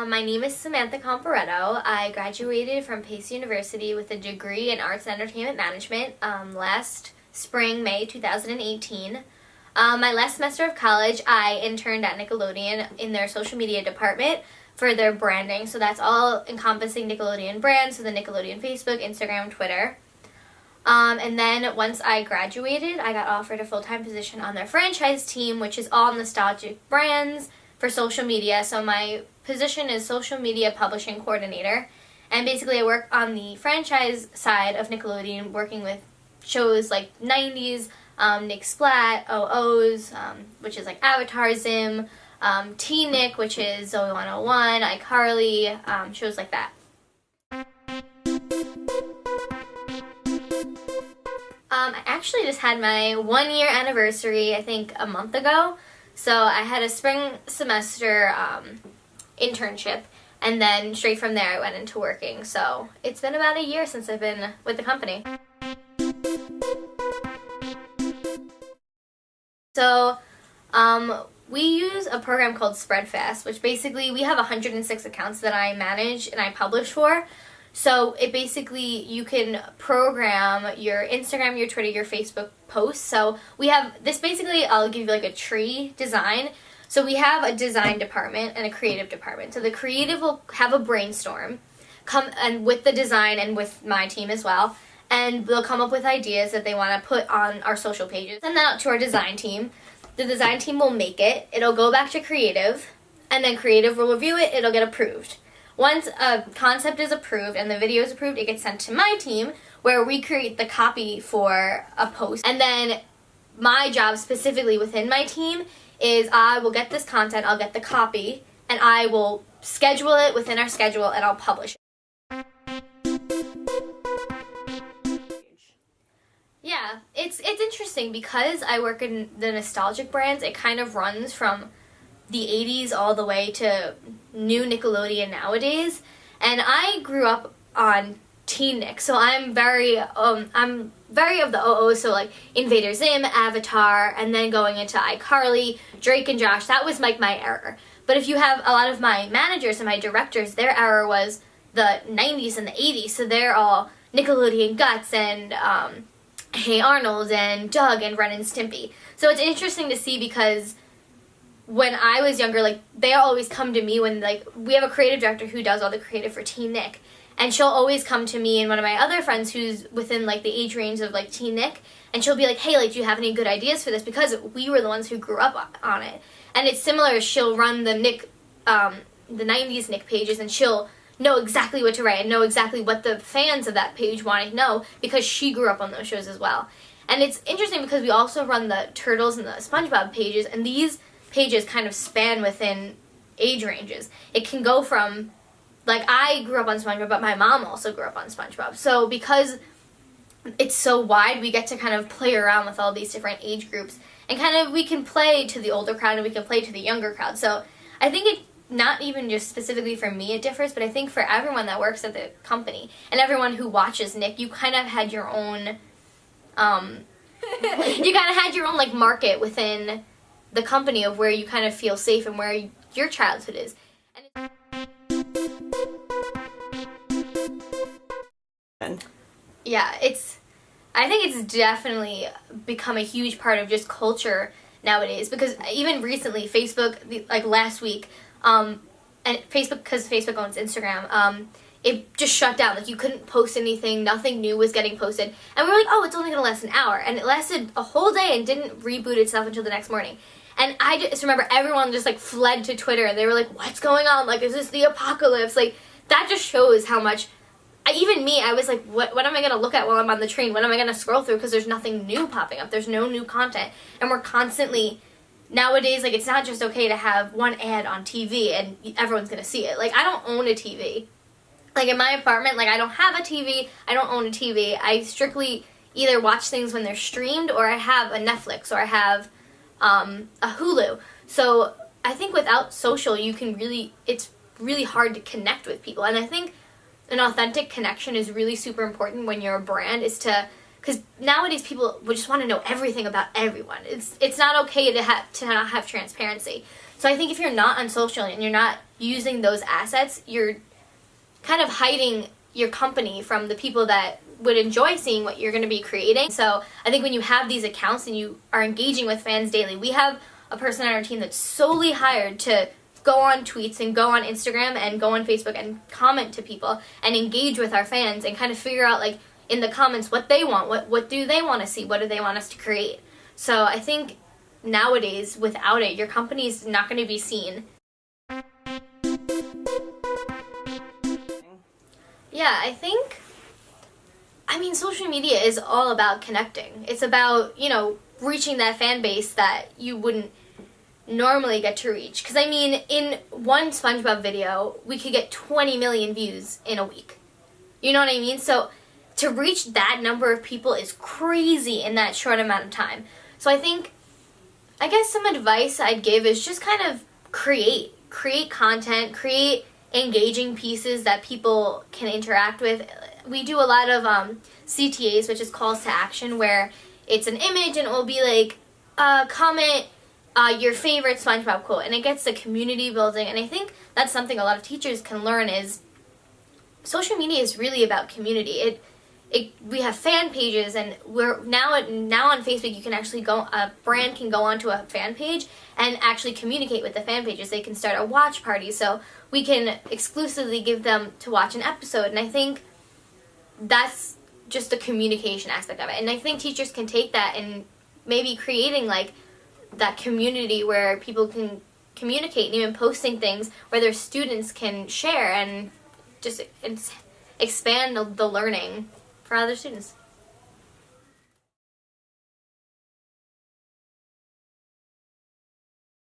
My name is Samantha Comparetto. I graduated from Pace University with a degree in Arts and Entertainment Management last spring, May 2018. My last semester of college, I interned at Nickelodeon in their social media department for their branding. So that's all encompassing Nickelodeon brands, so the Nickelodeon Facebook, Instagram, Twitter. And then once I graduated, I got offered a full-time position on their franchise team, which is all nostalgic brands for social media. So my position is social media publishing coordinator. And basically I work on the franchise side of Nickelodeon, working with shows like 90s, Nick Splat, OOs, which is like Avatar Zim, Teen Nick, which is Zoe 101, iCarly, shows like that. I actually just had my 1-year anniversary, I think a month ago. So I had a spring semester internship, and then straight from there I went into working. So it's been about a year since I've been with the company. So we use a program called Spreadfast, which basically we have 106 accounts that I manage and I publish for. So it basically, you can program your Instagram, your Twitter, your Facebook posts. So we have this basically, I'll give you like a tree design. So we have a design department and a creative department. So the creative will have a brainstorm, come and with the design and with my team as well. And they'll come up with ideas that they want to put on our social pages. Send that out to our design team. The design team will make it. It'll go back to creative. And then creative will review it. It'll get approved. Once a concept is approved and the video is approved, it gets sent to my team where we create the copy for a post. And then my job specifically within my team is I will get this content, I'll get the copy, and I will schedule it within our schedule and I'll publish it. Yeah, it's interesting because I work in the nostalgic brands. It kind of runs from the 80s all the way to new Nickelodeon nowadays, and I grew up on Teen Nick, so I'm very of the OO, so like Invader Zim, Avatar, and then going into iCarly, Drake and Josh. That was like my era. But if you have a lot of my managers and my directors, their era was the 90s and the 80s, so they're all Nickelodeon Guts and Hey Arnold and Doug and Ren and Stimpy. So it's interesting to see because when I was younger, like, they always come to me when, like, we have a creative director who does all the creative for Teen Nick, and she'll always come to me and one of my other friends who's within, like, the age range of, like, Teen Nick, and she'll be like, hey, like, do you have any good ideas for this? Because we were the ones who grew up on it. And it's similar, she'll run the Nick, the 90s Nick pages, and she'll know exactly what to write and know exactly what the fans of that page want to know because she grew up on those shows as well. And it's interesting because we also run the Turtles and the SpongeBob pages, and these pages kind of span within age ranges. It can go from, like, I grew up on SpongeBob, but my mom also grew up on SpongeBob. So because it's so wide, we get to kind of play around with all these different age groups, and kind of we can play to the older crowd and we can play to the younger crowd. So I think it, not even just specifically for me it differs, but I think for everyone that works at the company and everyone who watches Nick, you kind of had your own, like, market within the company of where you kind of feel safe and where your childhood is. And yeah, I think it's definitely become a huge part of just culture nowadays, because even recently, Facebook, like last week, and Facebook, because Facebook owns Instagram, it just shut down. Like, you couldn't post anything, nothing new was getting posted, and we were like, oh, it's only going to last an hour, and it lasted a whole day and didn't reboot itself until the next morning. And I just remember everyone just, like, fled to Twitter, and they were like, what's going on? Like, is this the apocalypse? Like, that just shows how much, even me, I was like, what am I going to look at while I'm on the train? What am I going to scroll through? Because there's nothing new popping up. There's no new content. And we're constantly, nowadays, like, it's not just okay to have one ad on TV and everyone's going to see it. Like, I don't own a TV. Like, in my apartment, like, I don't have a TV. I don't own a TV. I strictly either watch things when they're streamed, or I have a Netflix, or I have a Hulu. So I think without social, it's really hard to connect with people. And I think an authentic connection is really super important when you're a brand, because nowadays people would just want to know everything about everyone. It's not okay to not have transparency. So I think if you're not on social and using those assets, you're kind of hiding your company from the people that would enjoy seeing what you're going to be creating. So I think when you have these accounts and you are engaging with fans daily, we have a person on our team that's solely hired to go on tweets and go on Instagram and go on Facebook and comment to people and engage with our fans and kind of figure out, like, in the comments what they want, what do they want to see, what do they want us to create. So I think nowadays, without it, your company is not going to be seen. Yeah, I mean, social media is all about connecting. It's about, reaching that fan base that you wouldn't normally get to reach. Because, I mean, in one SpongeBob video, we could get 20 million views in a week. You know what I mean? So to reach that number of people is crazy in that short amount of time. So I guess some advice I'd give is just kind of create content, create engaging pieces that people can interact with. We do a lot of CTAs, which is calls to action, where it's an image and it will be like, comment your favorite SpongeBob quote, and it gets the community building. And I think that's something a lot of teachers can learn is social media is really about community. We have fan pages, and we're now on Facebook. You can actually a brand can go onto a fan page and actually communicate with the fan pages. They can start a watch party, so we can exclusively give them to watch an episode. And I think that's just the communication aspect of it. And I think teachers can take that and maybe creating like that community where people can communicate and even posting things where their students can share and just expand the learning for other students.